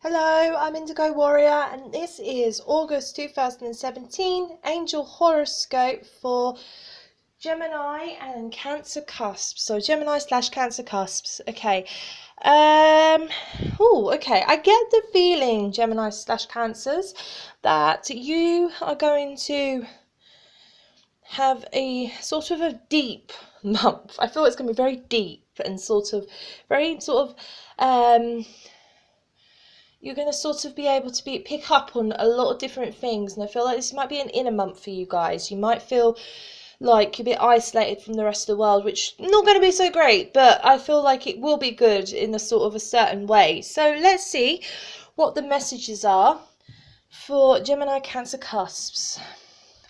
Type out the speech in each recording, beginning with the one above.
Hello, I'm Indigo Warrior, and this is August 2017 Angel Horoscope for Gemini and Cancer Cusps. So Gemini slash Cancer Cusps. Okay. Okay. I get the feeling, Gemini slash Cancers, that you are going to have a sort of a deep month. I feel it's going to be very deep and very you're going to sort of be able to pick up on a lot of different things, and I feel like this might be an inner month for you guys. You might feel like you're a bit isolated from the rest of the world, which is not going to be so great, but I feel like it will be good in a sort of a certain way. So let's see what the messages are for Gemini Cancer Cusps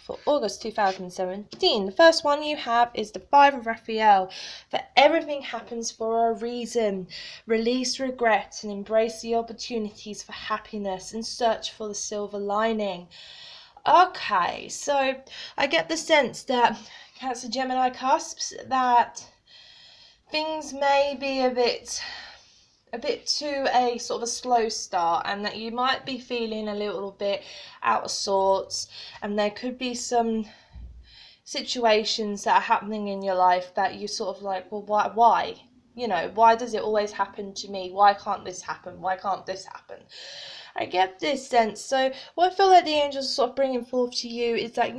for August 2017. The first one you have is the Five of Raphael. For everything happens for a reason. Release regret and embrace the opportunities for happiness and search for the silver lining. Okay, so I get the sense that Cancer Gemini cusps that things may be a bit to a sort of a slow start, and that you might be feeling a little bit out of sorts, and there could be some situations that are happening in your life that you sort of like, well, why? Why does it always happen to me? Why can't this happen? Why can't this happen? I get this sense. So what I feel like the angels are sort of bringing forth to you is that,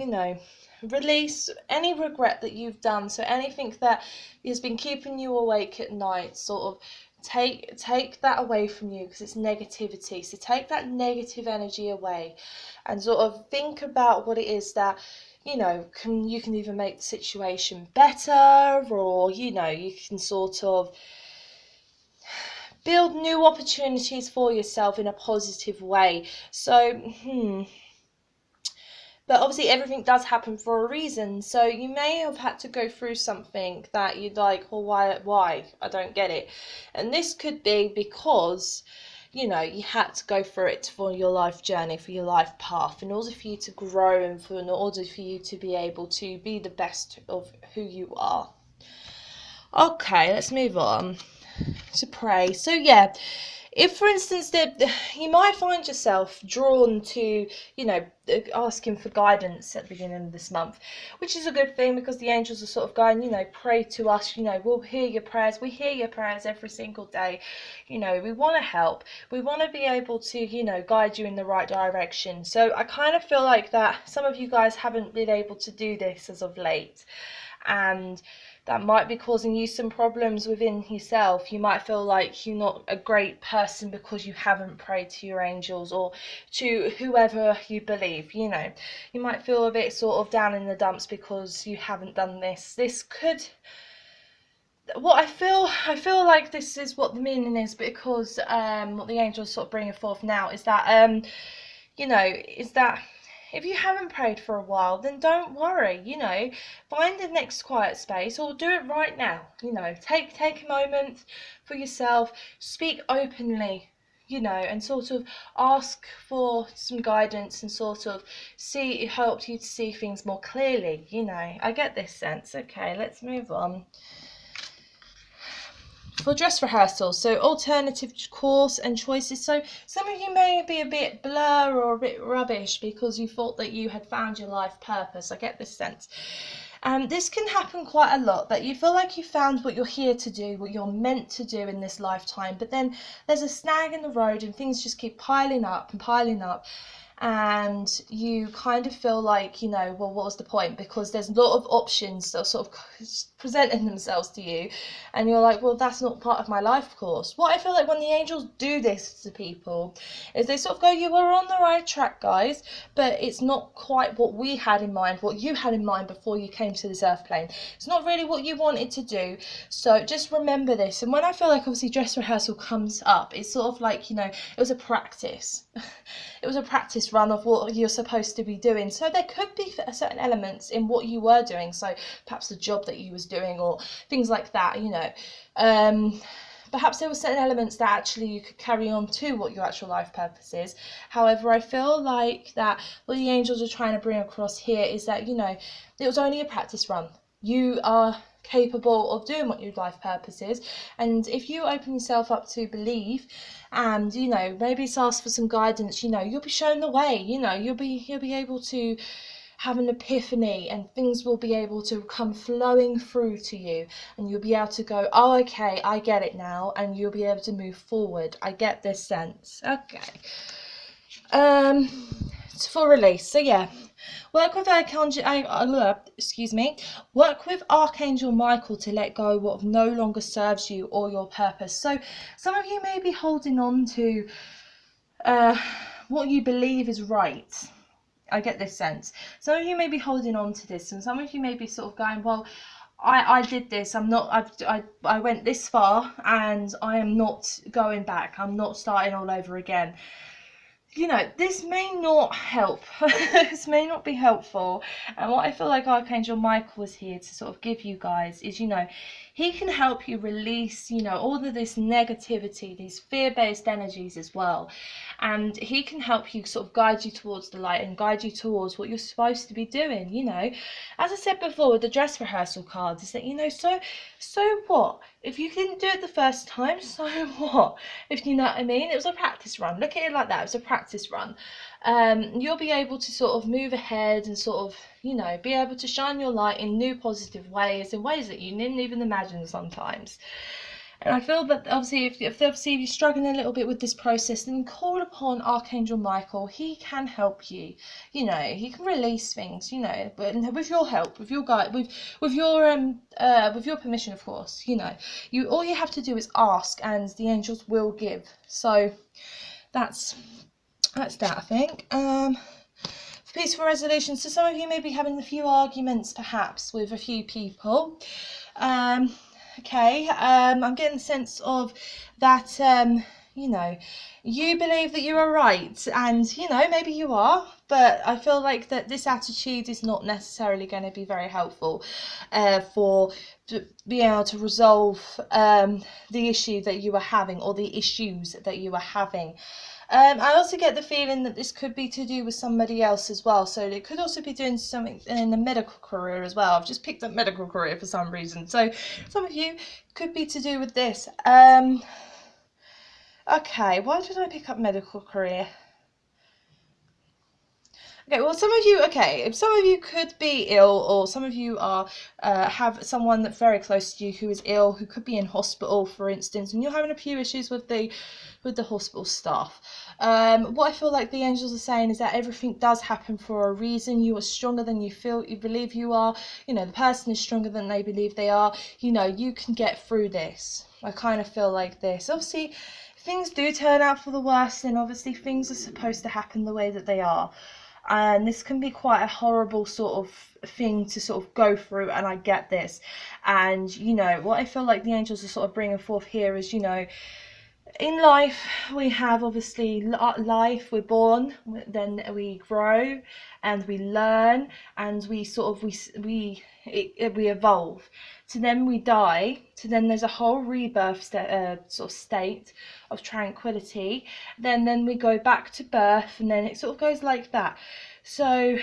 release any regret that you've done. So anything that has been keeping you awake at night, sort of take that away from you, because it's negativity. So take that negative energy away and sort of think about what it is that you can either make the situation better, or you can sort of build new opportunities for yourself in a positive way. So but obviously everything does happen for a reason, so you may have had to go through something that you'd like, well, why? I don't get it. And this could be because, you had to go through it for your life journey, for your life path, in order for you to grow and in order for you to be able to be the best of who you are. Okay, let's move on to pray. So yeah, if for instance that you might find yourself drawn to asking for guidance at the beginning of this month, which is a good thing, because the angels are sort of going, pray to us, we'll hear your prayers. We hear your prayers every single day. We want to help, we want to be able to guide you in the right direction. So I kind of feel like that some of you guys haven't been able to do this as of late, and that might be causing you some problems within yourself. You might feel like you're not a great person because you haven't prayed to your angels or to whoever you believe. You might feel a bit sort of down in the dumps because you haven't done this. This could, what I feel like this is what the meaning is, because what the angels sort of bringing forth now is that is that if you haven't prayed for a while, then don't worry, find the next quiet space, or do it right now. Take a moment for yourself, speak openly, and sort of ask for some guidance and sort of help you to see things more clearly. I get this sense. Okay, let's move on. For dress rehearsal, so alternative course and choices. So some of you may be a bit blur or a bit rubbish because you thought that you had found your life purpose. I get this sense. This can happen quite a lot, that you feel like you found what you're here to do, what you're meant to do in this lifetime, but then there's a snag in the road and things just keep piling up and piling up. And you kind of feel like, well, what was the point? Because there's a lot of options that are sort of presenting themselves to you, and you're like, well, that's not part of my life course. What I feel like when the angels do this to people is they sort of go, you were on the right track, guys, but it's not quite what we had in mind, what you had in mind before you came to this earth plane. It's not really what you wanted to do, so just remember this. And when I feel like obviously dress rehearsal comes up, it's sort of like, it was a practice. It was a practice run of what you're supposed to be doing. So there could be certain elements in what you were doing, so perhaps the job that you was doing or things like that, perhaps there were certain elements that actually you could carry on to what your actual life purpose is. However, I feel like that what the angels are trying to bring across here is that it was only a practice run. You are capable of doing what your life purpose is, and if you open yourself up to believe, and you know, maybe it's ask for some guidance, you know, you'll be shown the way, you know, you'll be able to have an epiphany, and things will be able to come flowing through to you, and you'll be able to go, oh, okay, I get it now, and you'll be able to move forward. I get this sense. Okay. For release. So yeah, work with work with Archangel Michael to let go what no longer serves you or your purpose. So some of you may be holding on to what you believe is right. I get this sense. Some of you may be holding on to this, and some of you may be sort of going, well, I did this. I went this far, and I am not going back. I'm not starting all over again. You know, this may not help. This may not be helpful. And what I feel like Archangel Michael is here to sort of give you guys is, you know, he can help you release, you know, all of this negativity, these fear-based energies as well. And he can help you sort of guide you towards the light and guide you towards what you're supposed to be doing, you know. As I said before with the dress rehearsal cards, is that, you know, so what? If you didn't do it the first time, so what? If you know what I mean? It was a practice run. Look at it like that. It was a practice run. You'll be able to sort of move ahead and sort of, you know, be able to shine your light in new positive ways, in ways that you didn't even imagine sometimes. And I feel that obviously if you're struggling a little bit with this process, then call upon Archangel Michael. He can help you. You know, he can release things, you know, but with your help, with your guide, with your permission, of course. You know, all you have to do is ask, and the angels will give. So that's that, I think. Peaceful resolution. So some of you may be having a few arguments, perhaps, with a few people. Okay, I'm getting the sense of that, you know, you believe that you are right, and, you know, maybe you are, but I feel like that this attitude is not necessarily going to be very helpful for being able to resolve the issue that you are having, or the issues that you are having. I also get the feeling that this could be to do with somebody else as well. So it could also be doing something in the medical career as well. I've just picked up medical career for some reason. So some of you could be to do with this. Okay, why did I pick up medical career? Okay, well, some of you could be ill, or some of you are have someone that's very close to you who is ill, who could be in hospital, for instance, and you're having a few issues with the hospital staff. What I feel like the angels are saying is that everything does happen for a reason. You are stronger than you believe you are. You know, the person is stronger than they believe they are. You know, you can get through this. I kind of feel like this. Obviously, if things do turn out for the worst, then obviously things are supposed to happen the way that they are. And this can be quite a horrible sort of thing to sort of go through, and I get this. And, you know, what I feel like the angels are sort of bringing forth here is, you know, in life we have obviously life, we're born, then we grow and we learn, and we sort of we evolve, to then we die, to then there's a whole rebirth sort of state of tranquility, then we go back to birth, and then it sort of goes like that. So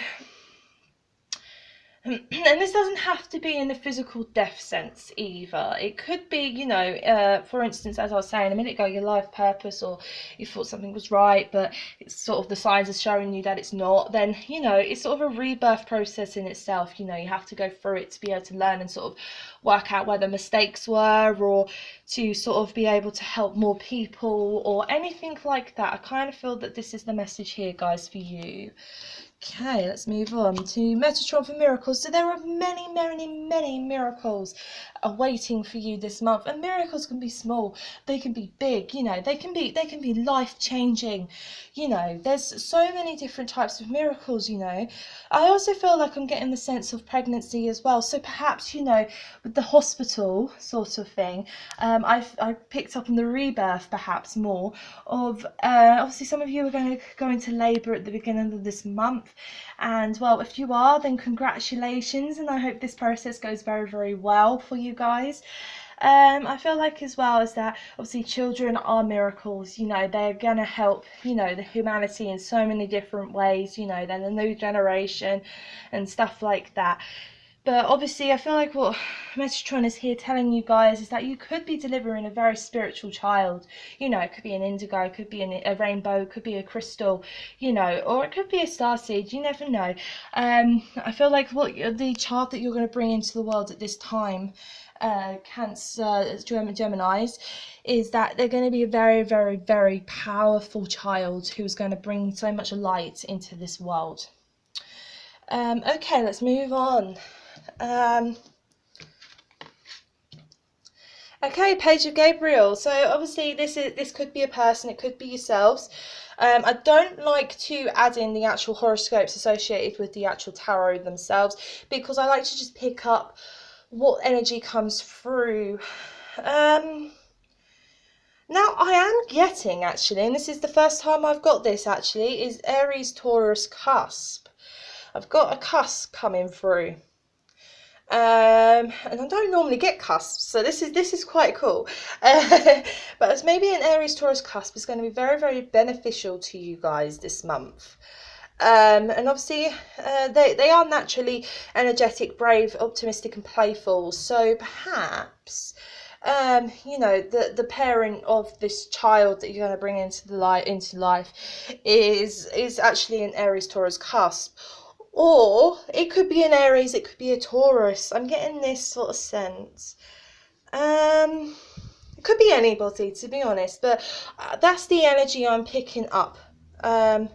and this doesn't have to be in the physical death sense either. It could be, you know, for instance, as I was saying a minute ago, your life purpose, or you thought something was right, but it's sort of the signs are showing you that it's not. Then, you know, it's sort of a rebirth process in itself. You know, you have to go through it to be able to learn and sort of work out where the mistakes were, or to sort of be able to help more people, or anything like that. I kind of feel that this is the message here, guys, for you. Okay, let's move on to Metatron for miracles. So there are many, many, many miracles awaiting for you this month, and miracles can be small, they can be big, you know, they can be life-changing. You know, there's so many different types of miracles, you know. I also feel like I'm getting the sense of pregnancy as well. So perhaps, you know, with the hospital sort of thing, I picked up on the rebirth perhaps more of obviously some of you are going to go into labour at the beginning of this month. And well, if you are, then congratulations, and I hope this process goes very, very well for you guys. I feel like as well as that, obviously children are miracles, you know, they're gonna help, you know, the humanity in so many different ways, you know, then the new generation and stuff like that. But obviously, I feel like what Metatron is here telling you guys is that you could be delivering a very spiritual child. You know, it could be an indigo, it could be a rainbow, it could be a crystal, you know, or it could be a starseed. You never know. I feel like the child that you're going to bring into the world at this time, Cancer, Geminis, is that they're going to be a very, very, very powerful child who's going to bring so much light into this world. Okay, let's move on. Okay, Page of Gabriel. So obviously this could be a person, it could be yourselves. I don't like to add in the actual horoscopes associated with the actual tarot themselves, because I like to just pick up what energy comes through. Now I am getting, actually, and this is the first time I've got this actually, is Aries, Taurus, Cusp. I've got a cusp coming through. And I don't normally get cusps, so this is quite cool. But it's maybe an Aries Taurus cusp is going to be very, very beneficial to you guys this month. And obviously they are naturally energetic, brave, optimistic and playful, so perhaps you know, the parent of this child that you're going to bring into life is actually an Aries Taurus cusp. Or it could be an Aries, it could be a Taurus. I'm getting this sort of sense. It could be anybody, to be honest, but that's the energy I'm picking up. But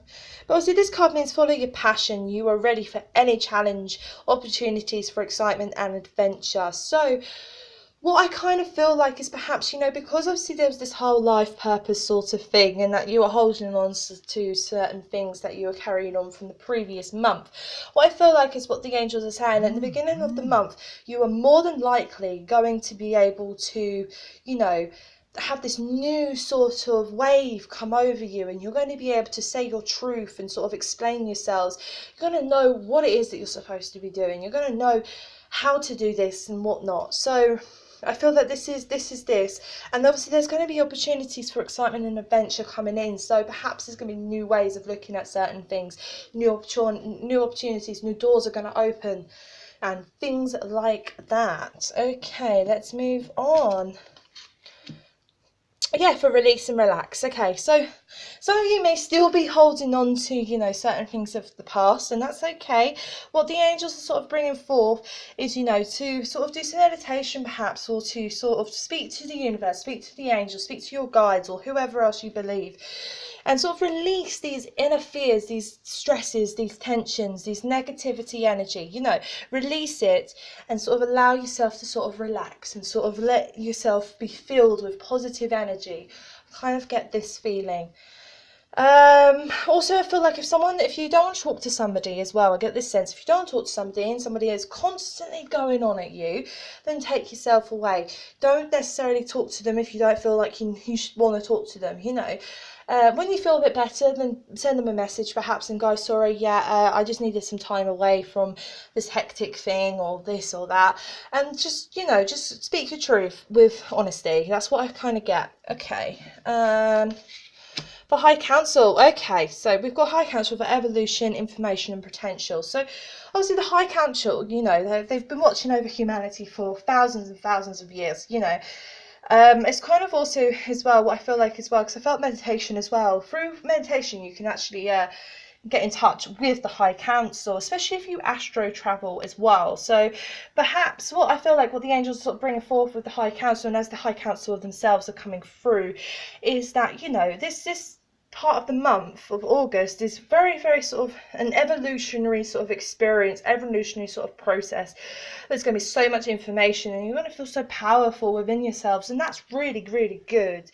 obviously this card means follow your passion. You are ready for any challenge, opportunities for excitement and adventure. So what I kind of feel like is perhaps, you know, because obviously there was this whole life purpose sort of thing, and that you were holding on to certain things that you were carrying on from the previous month. What I feel like is what the angels are saying, at the beginning of the month, you are more than likely going to be able to, you know, have this new sort of wave come over you, and you're going to be able to say your truth and sort of explain yourselves. You're going to know what it is that you're supposed to be doing. You're going to know how to do this and whatnot. So I feel that this is and obviously there's going to be opportunities for excitement and adventure coming in, so perhaps there's going to be new ways of looking at certain things, new opportunities, new doors are going to open and things like that. Okay, let's move on. Yeah, for release and relax. Okay, so some of you may still be holding on to, you know, certain things of the past, and that's okay. What the angels are sort of bringing forth is, you know, to sort of do some meditation perhaps, or to sort of speak to the universe, speak to the angels, speak to your guides or whoever else you believe, and sort of release these inner fears, these stresses, these tensions, these negativity energy, you know, release it and sort of allow yourself to sort of relax and sort of let yourself be filled with positive energy. I kind of get this feeling. Also I feel like if you don't want to talk to somebody as well, I get this sense, if you don't talk to somebody and somebody is constantly going on at you, then take yourself away. Don't necessarily talk to them if you don't feel like you want to talk to them, you know. When you feel a bit better, then send them a message perhaps and go, sorry, I just needed some time away from this hectic thing or this or that, and just, you know, just speak your truth with honesty. That's what I kind of get. Okay. For High Council, okay, so we've got High Council for evolution, information and potential. So obviously the High Council, you know, they've been watching over humanity for thousands and thousands of years, you know. It's kind of also as well what I feel like as well, because I felt meditation as well. Through meditation you can actually get in touch with the High Council, especially if you astro travel as well. So perhaps what I feel like what the angels are sort of bringing forth with the High Council, and as the High Council themselves are coming through, is that, you know, this part of the month of August is very, very sort of an evolutionary sort of experience, evolutionary sort of process. There's going to be so much information and you're going to feel so powerful within yourselves, and that's really, really good.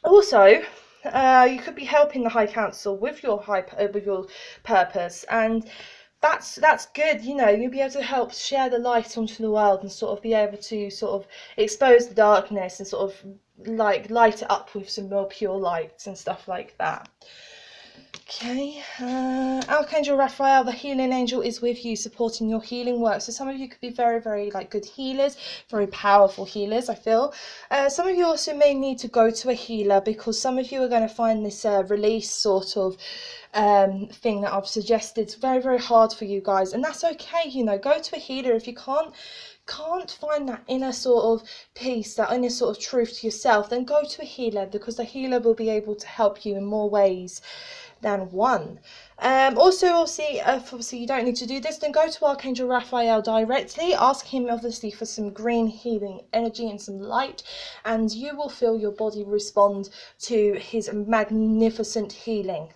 Also, you could be helping the High Council with your purpose, and that's good. You know, you'll be able to help share the light onto the world and sort of be able to sort of expose the darkness and sort of like light it up with some more pure lights and stuff like that. Okay, Archangel Raphael, the healing angel, is with you, supporting your healing work. So some of you could be very, very like good healers, very powerful healers, I feel. Some of you also may need to go to a healer, because some of you are going to find this release sort of thing that I've suggested. It's very, very hard for you guys, and that's okay. You know, go to a healer if you can't find that inner sort of peace, that inner sort of truth to yourself. Then go to a healer, because the healer will be able to help you in more ways than one. Also, obviously you don't need to do this, then go to Archangel Raphael directly, ask him obviously for some green healing energy and some light, and you will feel your body respond to his magnificent healing.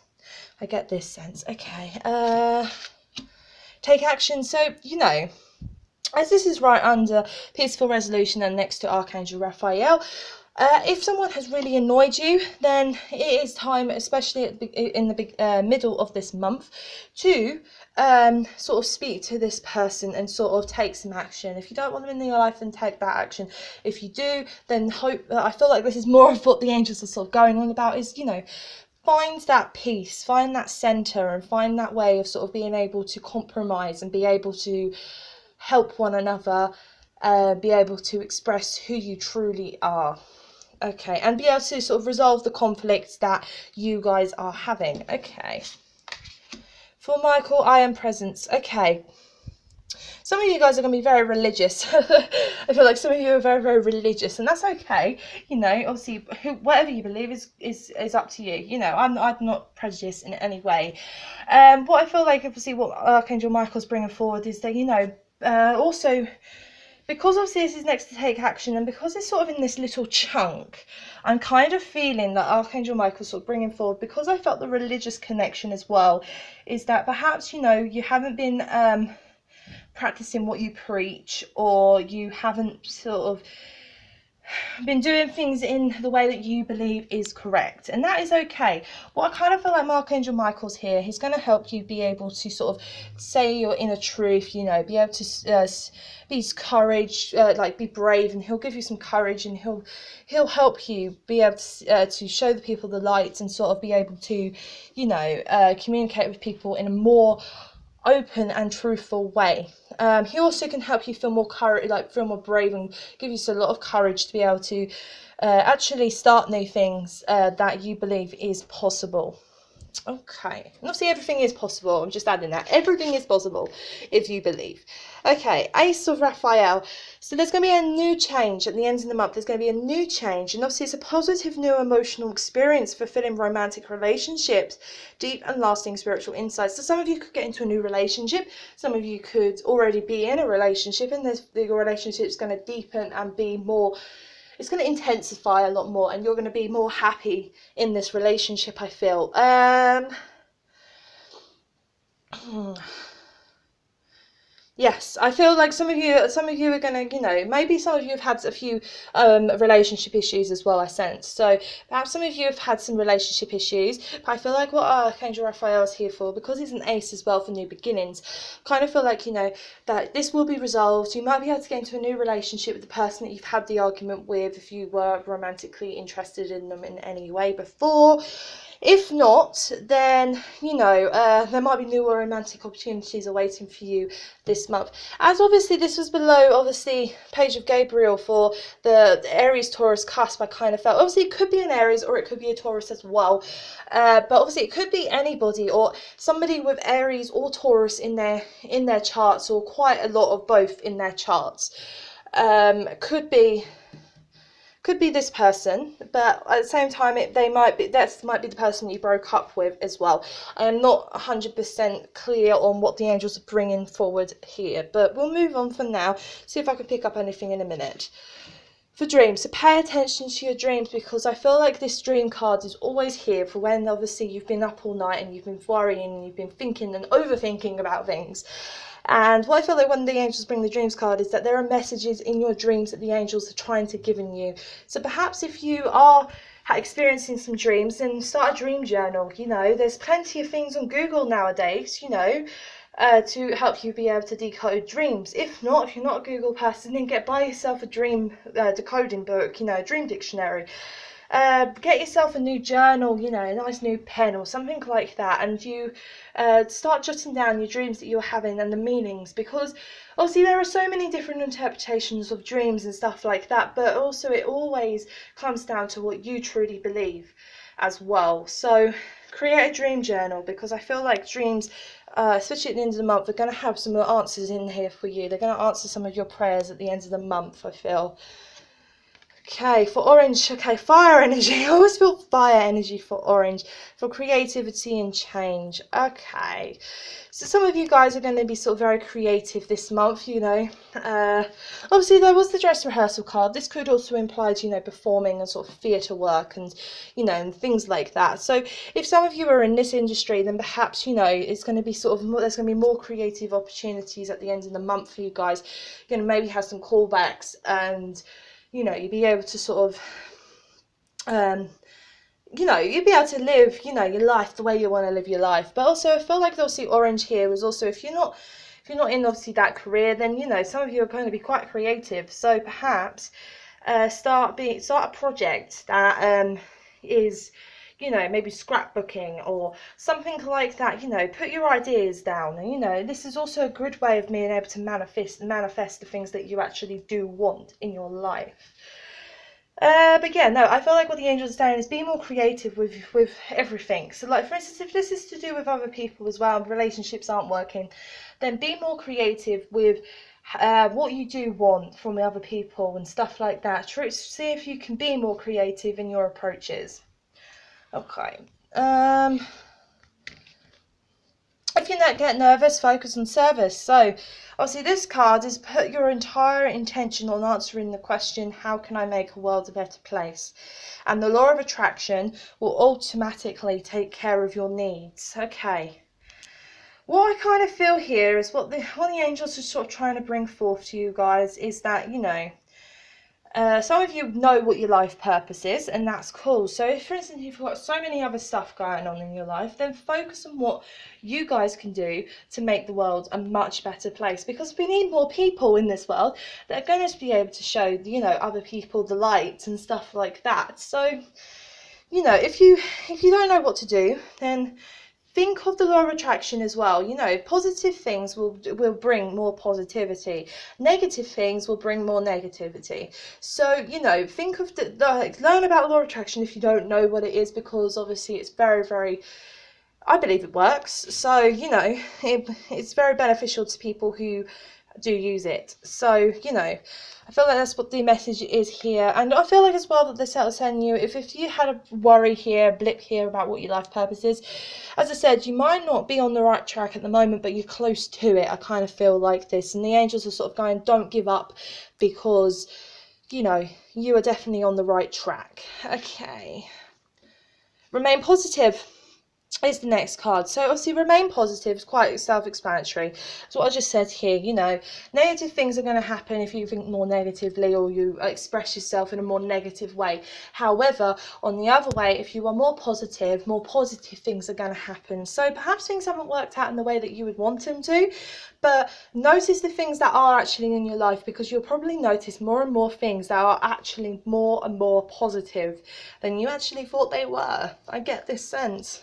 I get this sense. Okay, take action. So, you know, as this is right under peaceful resolution and next to Archangel Raphael, if someone has really annoyed you, then it is time, especially in the middle of this month, to sort of speak to this person and sort of take some action. If you don't want them in your life, then take that action. If you do, then I feel like this is more of what the angels are sort of going on about, is, you know, find that peace, find that center, and find that way of sort of being able to compromise and be able to help one another, be able to express who you truly are. Okay, and be able to sort of resolve the conflicts that you guys are having. Okay. For Michael, I am presence. Okay. Some of you guys are going to be very religious. I feel like some of you are very, very religious, and that's okay. You know, obviously, whatever you believe is up to you. You know, I'm not prejudiced in any way. What I feel like, obviously, what Archangel Michael's bringing forward is that, you know, also, because obviously this is next to take action, and because it's sort of in this little chunk, I'm kind of feeling that Archangel Michael's sort of bringing forward, because I felt the religious connection as well, is that perhaps, you know, you haven't been practicing what you preach, or you haven't sort of been doing things in the way that you believe is correct, and that is okay. What I kind of feel like Archangel Michael's here, he's going to help you be able to sort of say your inner truth, you know, be able to be courage, like be brave, and he'll give you some courage, and he'll help you be able to show the people the light, and sort of be able to, you know, communicate with people in a more open and truthful way. He also can help you feel more courage, like feel more brave, and give you a lot of courage to be able to actually start new things that you believe is possible. Okay, and obviously everything is possible. I'm just adding that. Everything is possible if you believe. Okay, Ace of Raphael. So there's going to be a new change at the end of the month. There's going to be a new change, and obviously it's a positive new emotional experience, fulfilling romantic relationships, deep and lasting spiritual insights. So some of you could get into a new relationship. Some of you could already be in a relationship, and your relationship's going to deepen and be more. It's going to intensify a lot more, and you're going to be more happy in this relationship, I feel. Yes, I feel like some of you are going to, you know, maybe some of you have had a few relationship issues as well, I sense. So perhaps some of you have had some relationship issues, but I feel like what Archangel Raphael is here for, because he's an ace as well for new beginnings, kind of feel like, you know, that this will be resolved. You might be able to get into a new relationship with the person that you've had the argument with, if you were romantically interested in them in any way before. If not, then, you know, there might be newer romantic opportunities awaiting for you this month. As obviously this was below, obviously, Page of Gabriel for the Aries, Taurus, Cusp, I kind of felt. Obviously, it could be an Aries or it could be a Taurus as well. But obviously, it could be anybody, or somebody with Aries or Taurus in their charts, or quite a lot of both in their charts. Could be this person, but at the same time, that might be the person you broke up with as well. I am not 100% clear on what the angels are bringing forward here, but we'll move on for now. See if I can pick up anything in a minute. For dreams, so pay attention to your dreams, because I feel like this dream card is always here for when obviously you've been up all night and you've been worrying and you've been thinking and overthinking about things. And what I feel like when the angels bring the dreams card is that there are messages in your dreams that the angels are trying to give you. So perhaps if you are experiencing some dreams, then start a dream journal. You know, there's plenty of things on Google nowadays, you know, to help you be able to decode dreams. If not, if you're not a Google person, then buy yourself a dream decoding book, you know, a dream dictionary. get yourself a new journal, you know, a nice new pen or something like that, and you start jotting down your dreams that you're having and the meanings, because obviously there are so many different interpretations of dreams and stuff like that, but also it always comes down to what you truly believe as well. So create a dream journal, because I feel like dreams, especially at the end of the month, are going to have some answers in here for you. They're going to answer some of your prayers at the end of the month, I feel. Okay, for orange, okay, fire energy. I always feel fire energy for orange, for creativity and change. Okay, so some of you guys are going to be sort of very creative this month, you know. Obviously, there was the dress rehearsal card. This could also imply, you know, performing and sort of theatre work and, you know, and things like that. So if some of you are in this industry, then perhaps, you know, it's going to be sort of more, there's going to be more creative opportunities at the end of the month for you guys. You're going to maybe have some callbacks, and you know, you'll be able to sort of, you know, you'll be able to live, you know, your life the way you want to live your life. But also, I feel like obviously orange here is also, if you're not in obviously that career, then, you know, some of you are going to be quite creative. So perhaps start a project that is, you know, maybe scrapbooking or something like that. You know, put your ideas down, and you know, this is also a good way of being able to manifest the things that you actually do want in your life. But yeah, no, I feel like what the angels are saying is be more creative with everything. So like, for instance, if this is to do with other people as well, relationships aren't working, then be more creative with what you do want from the other people and stuff like that. See if you can be more creative in your approaches. Okay. If you don't get nervous, focus on service. So obviously this card is put your entire intention on answering the question, how can I make a world a better place? And the law of attraction will automatically take care of your needs. Okay. What I kind of feel here is what the angels are sort of trying to bring forth to you guys is that, you know, some of you know what your life purpose is, and that's cool. So if, for instance, you've got so many other stuff going on in your life, then focus on what you guys can do to make the world a much better place, because we need more people in this world that are going to be able to show, you know, other people the light and stuff like that. So, you know, if you don't know what to do, then think of the law of attraction as well. You know, positive things will bring more positivity. Negative things will bring more negativity. So, you know, think of learn about the law of attraction if you don't know what it is, because obviously it's very, very, I believe it works. So, you know, it's very beneficial to people who do use it. So, you know, I feel like that's what the message is here. And I feel like as well that they're telling you, if you had a worry here, a blip here about what your life purpose is, as I said, you might not be on the right track at the moment, but you're close to it. I kind of feel like this. And the angels are sort of going, don't give up, because, you know, you are definitely on the right track. Okay. Remain positive is the next card. So obviously remain positive is quite self-explanatory. That's what I just said here. You know, negative things are going to happen if you think more negatively or you express yourself in a more negative way. However, on the other way, if you are more positive things are going to happen. So perhaps things haven't worked out in the way that you would want them to, but notice the things that are actually in your life, because you'll probably notice more and more things that are actually more and more positive than you actually thought they were. I get this sense.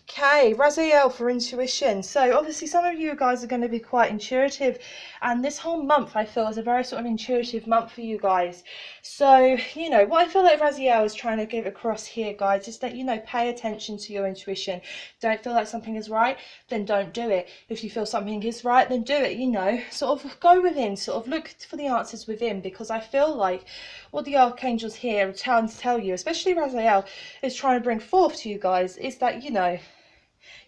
Okay, Raziel for intuition. So obviously some of you guys are going to be quite intuitive, and this whole month I feel is a very sort of intuitive month for you guys. So, you know, what I feel like Raziel is trying to give across here, guys, is that, you know, pay attention to your intuition. Don't feel like something is right, then don't do it. If you feel something is right, then do it, you know. Sort of go within, sort of look for the answers within, because I feel like what the archangels here are trying to tell you, especially Raziel, is trying to bring forth to you guys, is that, you know,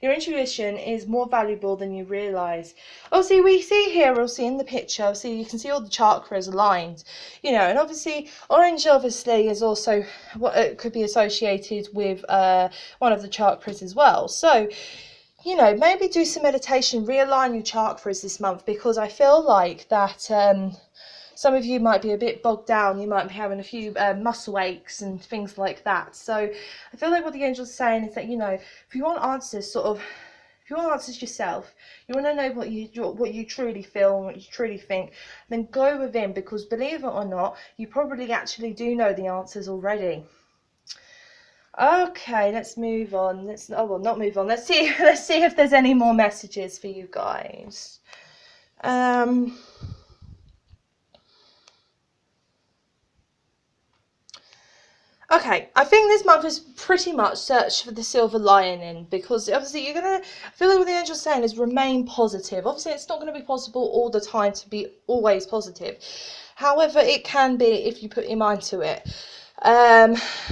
your intuition is more valuable than you realise. Obviously, we see here, obviously in the picture, obviously you can see all the chakras aligned, you know, and obviously orange obviously is also what it could be associated with one of the chakras as well. So, you know, maybe do some meditation, realign your chakras this month, because I feel like that some of you might be a bit bogged down. You might be having a few muscle aches and things like that. So I feel like what the angels are saying is that, you know, if you want answers, if you want answers yourself, you want to know what you truly feel and what you truly think, then go within, because believe it or not, you probably actually do know the answers already. Okay, let's move on. Oh well, not move on. Let's see. Let's see if there's any more messages for you guys. Okay, I think this month is pretty much search for the silver lining, because obviously you're gonna feel like what the angel's saying is remain positive. Obviously, it's not going to be possible all the time to be always positive. However, it can be if you put your mind to it.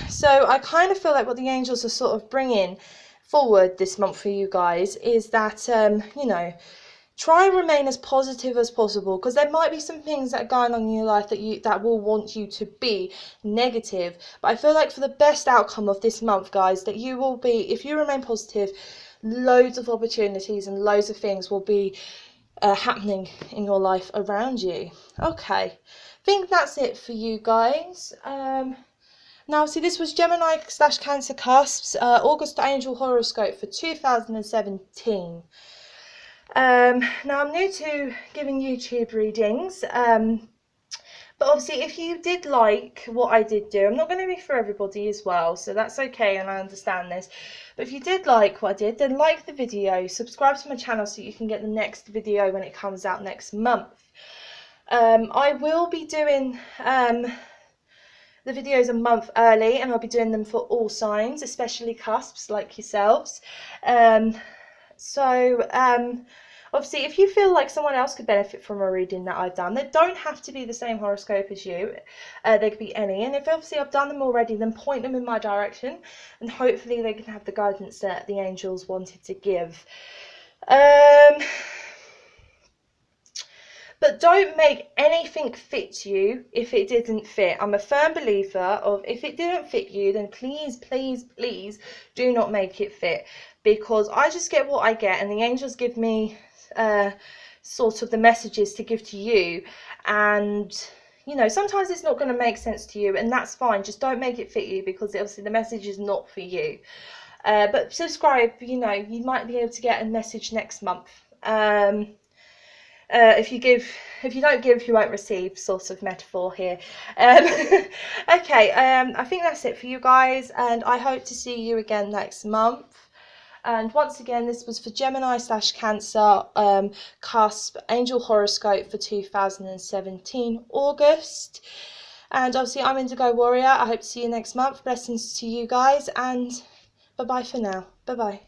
So I kind of feel like what the angels are sort of bringing forward this month for you guys is that you know, try and remain as positive as possible, because there might be some things that are going on in your life that will want you to be negative, but I feel like for the best outcome of this month, guys, that you will be, if you remain positive, loads of opportunities and loads of things will be happening in your life around you. Okay, I think that's it for you guys. Now, see, this was Gemini / Cancer Cusps, August Angel Horoscope for 2017. Now, I'm new to giving YouTube readings, but obviously if you did like what I did do, I'm not going to be for everybody as well, so that's okay, and I understand this. But if you did like what I did, then like the video, subscribe to my channel so you can get the next video when it comes out next month. I will be doing the videos a month early, and I'll be doing them for all signs, especially cusps like yourselves. Obviously, if you feel like someone else could benefit from a reading that I've done, they don't have to be the same horoscope as you. They could be any. And if obviously I've done them already, then point them in my direction, and hopefully they can have the guidance that the angels wanted to give. But don't make anything fit you if it didn't fit. I'm a firm believer of, if it didn't fit you, then please, please, please do not make it fit. Because I just get what I get, and the angels give me sort of the messages to give to you. And, you know, sometimes it's not going to make sense to you, and that's fine. Just don't make it fit you, because obviously the message is not for you. But subscribe, you know, you might be able to get a message next month. If you don't give, you won't receive, sort of metaphor here. Okay, I think that's it for you guys, and I hope to see you again next month. And once again, this was for Gemini / Cancer Cusp Angel Horoscope for 2017 August. And obviously, I'm Indigo Warrior. I hope to see you next month. Blessings to you guys, and bye bye for now. Bye bye.